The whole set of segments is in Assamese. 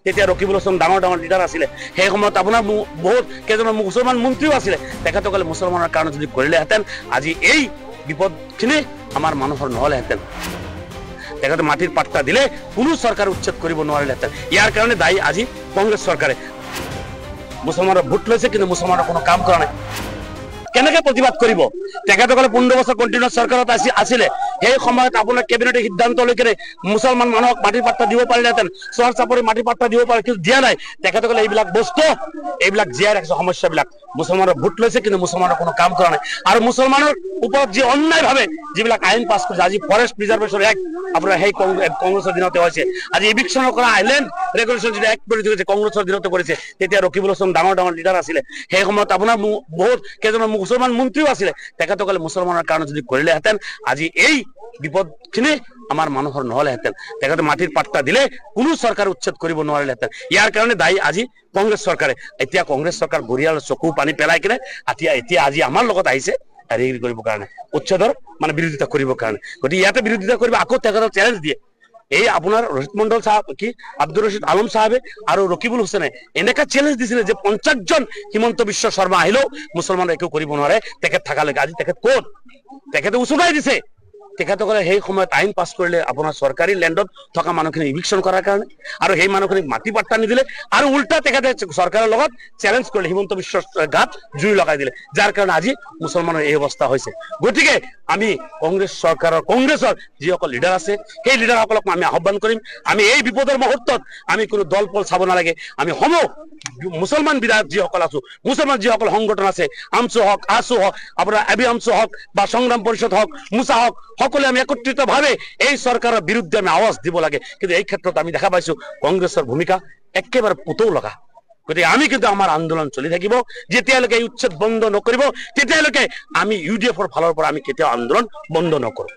তেতিয়া ৰকিবুল হাছান ডাঙৰ ডাঙৰ লিডাৰ আছিলে সেই সময়ত আপোনাৰ বহুত কেইজন মুছলমান মন্ত্ৰীও আছিলে তেখেতসকলে মুছলমানৰ কাৰণে যদি কৰিলেহেঁতেন আজি এই বিপদখিনি আমাৰ মানুহৰ নহ'লেহেঁতেন তেখেতে মাটিৰ পাট্টা দিলে কোনো চৰকাৰ উচ্ছেদ কৰিব নোৱাৰিলেহেঁতেন ইয়াৰ কাৰণে দায়ী আজি কংগ্ৰেছ চৰকাৰে মুছলমানৰ ভোট লৈছে কিন্তু মুছলমানৰ কোনো কাম কৰা নাই কেনেকৈ প্ৰতিবাদ কৰিব তেখেতসকলে 15 বছৰ কণ্টিনিউৱাছ চৰকাৰত আছিলে সেই সময়ত আপোনাৰ কেবিনেটে সিদ্ধান্ত লৈ কিনে মুছলমান মানুহক মাটিৰ পাট্টা দিব পাৰিলেহেঁতেন চহৰ চাপৰি মাটিৰ পাট্টা দিব পাৰে কিন্তু দিয়া নাই তেখেতসকলে এইবিলাক বস্তু এইবিলাক জীয়াই ৰাখিছে সমস্যাবিলাক মুছলমানৰ ভোট লৈছে কিন্তু মুছলমানৰ কোনো কাম কৰা নাই আৰু মুছলমানৰ ওপৰত যি অন্যায়ভাৱে যিবিলাক আইন পাছ কৰিছে আজি ফৰেষ্ট প্ৰিজাৰ্ভেশ্যন এক্ট আপোনাৰ সেই কংগ্ৰেছৰ দিনতে হৈছে আজি ইভিকশ্যনৰ কৰা আইলেণ্ড ৰেগুলেশ্যন যিটো এক্ট কৰি দিছে কংগ্ৰেছৰ দিনতে কৰিছে তেতিয়া ৰকিবুল হাছান ডাঙৰ ডাঙৰ লিডাৰ আছিলে সেই সময়ত আপোনাৰ বহুত কেইজন মুছলমান মন্ত্ৰীও আছিলে তেখেতসকলে মুছলমানৰ কাৰণে যদি কৰিলেহেঁতেন আজি এই বিপদখিনি আমাৰ মানুহৰ নহ'লেহেঁতেন তেখেতে মাটিৰ পাট্টা দিলে কোনো চৰকাৰ উচ্ছেদ কৰিব নোৱাৰিলেহেঁতেন ইয়াৰ কাৰণে দায়ী আজি কংগ্ৰেছ চৰকাৰে এতিয়া কংগ্ৰেছ চৰকাৰ বৰিয়াল চকু পানী পেলাই কিনে এতিয়া আজি আমাৰ লগত আহিছে হেৰি কৰিবৰ কাৰণে উচ্ছেদৰ মানে বিৰোধিতা কৰিবৰ কাৰণে গতিকে ইয়াতে বিৰোধিতা কৰিব আকৌ তেখেতক চেলেঞ্জ দিয়ে এই আপোনাৰ ৰচিদ মণ্ডল চাহাব কি আব্দুৰ ৰশিদ আলম সাহেবে আৰু ৰকিবুল হুছেইনে এনেকা চ্যালেঞ্জ দিছিলে যে 50 জন হিমন্ত বিশ্ব শৰ্মা আহিলেও মুছলমান একো কৰিব নোৱাৰে তেখেত থাকালৈকে আজি তেখেত ক'ত তেখেতে উচুকাই দিছে তেখেতসকলে সেই সময়ত আইন পাছ কৰিলে আপোনাৰ চৰকাৰী লেণ্ডত থকা মানুহখিনি ইভিকশ্যন কৰাৰ কাৰণে আৰু সেই মানুহখিনিক মাটি পাট্টা নিদিলে আৰু উল্টা তেখেতে চৰকাৰৰ লগত চেলেঞ্জ কৰিলে হিমন্ত বিশ্ব গাত জুই লগাই দিলে যাৰ কাৰণে আজি মুছলমানৰ এই অৱস্থা হৈছে গতিকে আমি কংগ্ৰেছৰ যিসকল লিডাৰ আছে সেই লিডাৰসকলক আমি আহ্বান কৰিম আমি এই বিপদৰ মুহূৰ্তত আমি কোনো দল পল চাব নালাগে আমি সমূহ মুছলমান বিধায়ক যিসকল আছো মুছলমান যিসকল সংগঠন আছে আমছু হক আসু হক আপোনাৰ এবি আমছু হক বা সংগ্ৰাম পৰিষদ হক মুছা হক সকলে আমি একত্ৰিতভাৱে এই চৰকাৰৰ বিৰুদ্ধে আমি আৱাজ দিব লাগে কিন্তু এই ক্ষেত্ৰত আমি দেখা পাইছো কংগ্ৰেছৰ ভূমিকা একেবাৰে পুতৌ লগা গতিকে আমি কিন্তু আমাৰ আন্দোলন চলি থাকিব যেতিয়ালৈকে এই উচ্ছেদ বন্ধ নকৰিব তেতিয়ালৈকে আমি ইউডিএফৰ ফালৰ পৰা আমি কেতিয়াও আন্দোলন বন্ধ নকৰো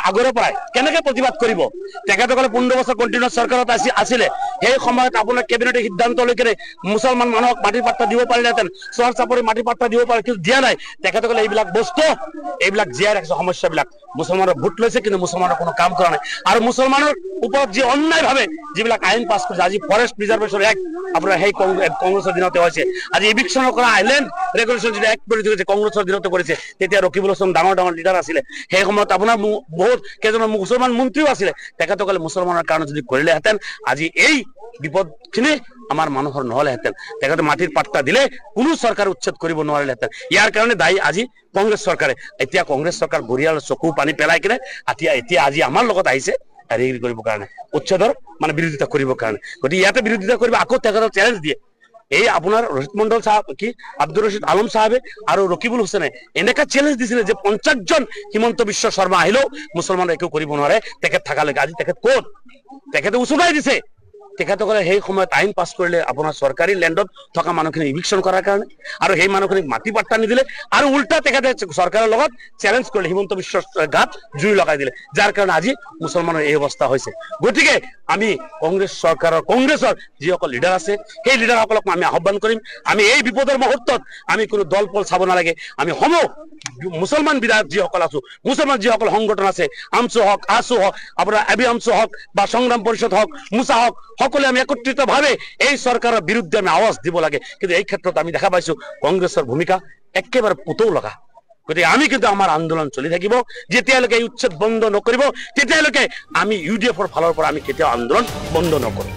আগৰ পৰাই কেনেকৈ প্ৰতিবাদ কৰিব তেখেতসকলে 15 বছৰ কণ্টিনিউৱাছ চৰকাৰত আছিলে সেই সময়ত আপোনাৰ কেবিনেটে সিদ্ধান্ত লৈ কিনে মুছলমান মানুহক মাটিৰ পাট্টা দিব পাৰিলেহেঁতেন চহৰ চাপৰি মাটিৰ পাট্টা দিব পাৰে কিন্তু দিয়া নাই তেখেতসকলে এইবিলাক বস্তু এইবিলাক জীয়াই ৰাখিছে সমস্যাবিলাক মুছলমানৰ ভোট লৈছে কিন্তু মুছলমানৰ কোনো কাম কৰা নাই আৰু মুছলমানৰ ওপৰত যি অন্যায়ভাৱে যিবিলাক আইন পাছ কৰিছে আজি ফৰেষ্ট প্ৰিজাৰ্ভেশ্যন এক্ট আপোনাৰ সেই কংগ্ৰেছৰ দিনতে হৈছে আজি ইভিকশ্যনৰ কৰা আইলেণ্ড ৰেগুলেশ্যন যিটো এক্ট কৰি দিছে কংগ্ৰেছৰ দিনতে কৰিছে তেতিয়া ৰকিবুল হাছান ডাঙৰ ডাঙৰ লিডাৰ আছিলে সেই সময়ত আপোনাৰ বহুত কেইজন মুছলমান মন্ত্ৰীও আছিলে তেখেতসকলে মুছলমানৰ কাৰণে যদি কৰিলেহেঁতেন আজি এই বিপদখিনি আমাৰ মানুহৰ নহ'লেহেঁতেন তেখেতে মাটিৰ পাট্টা দিলে কোনো চৰকাৰ উচ্ছেদ কৰিব নোৱাৰিলেহেঁতেন ইয়াৰ কাৰণে দায়ী আজি কংগ্ৰেছ চৰকাৰে এতিয়া কংগ্ৰেছ চৰকাৰ বৰিয়াল চকু পানী পেলাই কিনে এতিয়া আজি আমাৰ লগত আহিছে হেৰি কৰিবৰ কাৰণে উচ্ছেদৰ মানে বিৰোধিতা কৰিবৰ কাৰণে গতিকে ইয়াতে বিৰোধিতা কৰিব আকৌ তেখেতক চেলেঞ্জ দিয়ে এই আপোনাৰ ৰচিদ মণ্ডল চাহাব কি আব্দুৰ ৰশিদ আলম সাহেবে আৰু ৰকিবুল হুছেইনে এনেকা চ্যালেঞ্জ দিছিলে যে 50 জন হিমন্ত বিশ্ব শৰ্মা আহিলেও মুছলমান একো কৰিব নোৱাৰে তেখেত থাকালৈকে আজি তেখেত ক'ত তেখেতে উচুকাই দিছে তেখেতসকলে সেই সময়ত আইন পাছ কৰিলে আপোনাৰ চৰকাৰী লেণ্ডত থকা মানুহখিনি ইভিকশ্যন কৰাৰ কাৰণে আৰু সেই মানুহখিনিক মাটি পাট্টা নিদিলে আৰু উল্টা তেখেতে চৰকাৰৰ লগত চেলেঞ্জ কৰিলে হিমন্ত বিশ্ব গাত জুই লগাই দিলে যাৰ কাৰণে আজি মুছলমানৰ এই অৱস্থা হৈছে গতিকে আমি কংগ্ৰেছৰ যিসকল লিডাৰ আছে সেই লিডাৰসকলক আমি আহ্বান কৰিম আমি এই বিপদৰ মুহূৰ্তত আমি কোনো দল পল চাব নালাগে আমি সমূহ মুছলমান বিধায়ক যিসকল আছো মুছলমান যিসকল সংগঠন আছে আমছু হক আসু হক আপোনাৰ এবি আমছু হক বা সংগ্ৰাম পৰিষদ হক মুছা হক সকলে আমি একত্ৰিতভাৱে এই চৰকাৰৰ বিৰুদ্ধে আমি আৱাজ দিব লাগে কিন্তু এই ক্ষেত্ৰত আমি দেখা পাইছো কংগ্ৰেছৰ ভূমিকা একেবাৰে পুতৌ লগা গতিকে আমি কিন্তু আমাৰ আন্দোলন চলি থাকিব যেতিয়ালৈকে এই উচ্ছেদ বন্ধ নকৰিব তেতিয়ালৈকে আমি ইউডিএফৰ ফালৰ পৰা আমি কেতিয়াও আন্দোলন বন্ধ নকৰো